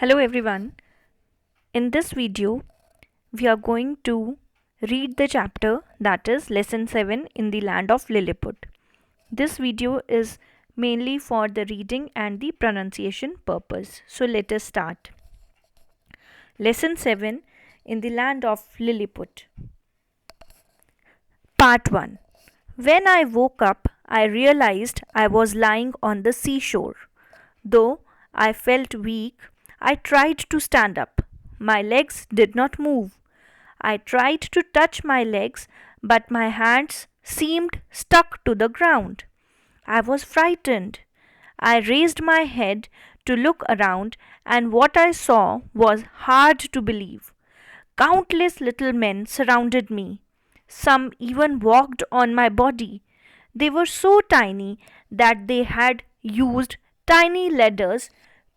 Hello everyone. In this video, we are going to read the chapter that is lesson 7 in the land of Lilliput. This video is mainly for the reading and the pronunciation purpose. So let us start. Lesson 7 in the land of Lilliput. Part 1. When I woke up, I realized I was lying on the seashore. Though I felt weak, I tried to stand up. My legs did not move. I tried to touch my legs, but my hands seemed stuck to the ground. I was frightened. I raised my head to look around, and what I saw was hard to believe. Countless little men surrounded me. Some even walked on my body. They were so tiny that they had used tiny ladders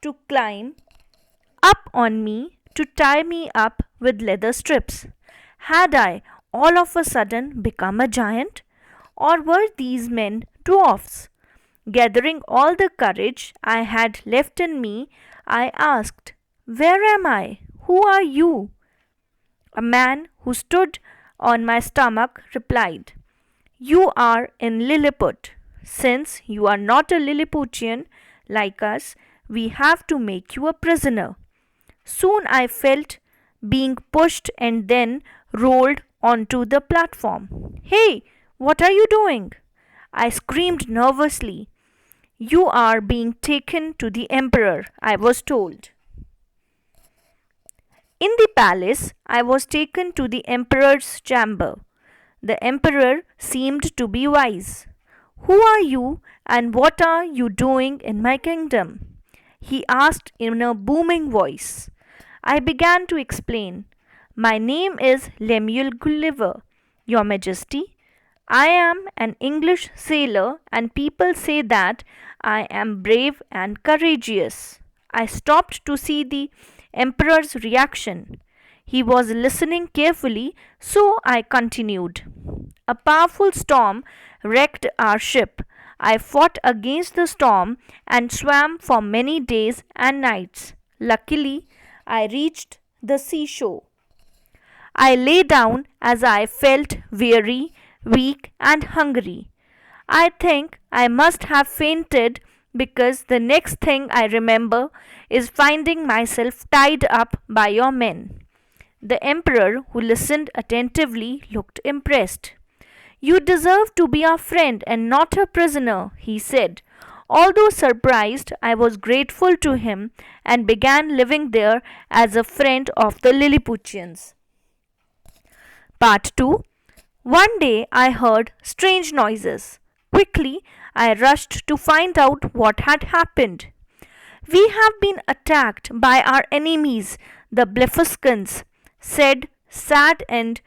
to climb up on me to tie me up with leather strips. Had I all of a sudden become a giant? Or were these men dwarfs? Gathering all the courage I had left in me, I asked, "Where am I? Who are you?" A man who stood on my stomach replied, "You are in Lilliput. Since you are not a Lilliputian like us, we have to make you a prisoner." Soon I felt being pushed and then rolled onto the platform. "Hey, what are you doing?" I screamed nervously. "You are being taken to the emperor," I was told. In the palace, I was taken to the emperor's chamber. The emperor seemed to be wise. "Who are you and what are you doing in my kingdom?" he asked in a booming voice. I began to explain. "My name is Lemuel Gulliver, Your Majesty. I am an English sailor, and people say that I am brave and courageous." I stopped to see the emperor's reaction. He was listening carefully, so I continued. "A powerful storm wrecked our ship. I fought against the storm and swam for many days and nights. Luckily, I reached the seashore. I lay down as I felt weary, weak, and hungry. I think I must have fainted because the next thing I remember is finding myself tied up by your men." The emperor, who listened attentively, looked impressed. "You deserve to be our friend and not a prisoner," he said. Although surprised, I was grateful to him and began living there as a friend of the Lilliputians. Part 2. One day I heard strange noises. Quickly, I rushed to find out what had happened. "We have been attacked by our enemies, the Blefuscans," said sad and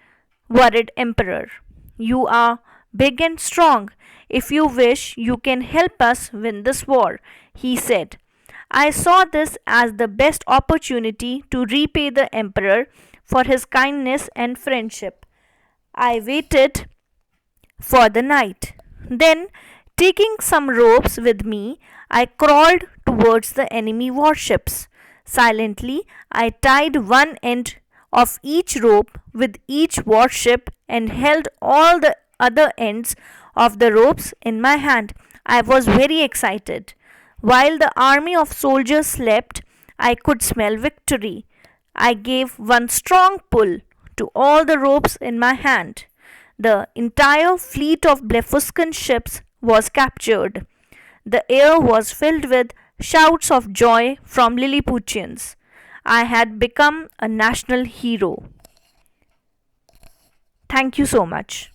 worried emperor. "You are big and strong. If you wish, you can help us win this war," he said. I saw this as the best opportunity to repay the emperor for his kindness and friendship. I waited for the night. Then, taking some ropes with me, I crawled towards the enemy warships. Silently, I tied one end of each rope with each warship and held all the other ends of the ropes in my hand. I was very excited. While the army of soldiers slept, I could smell victory. I gave one strong pull to all the ropes in my hand. The entire fleet of Blefuscan ships was captured. The air was filled with shouts of joy from Lilliputians. I had become a national hero. Thank you so much.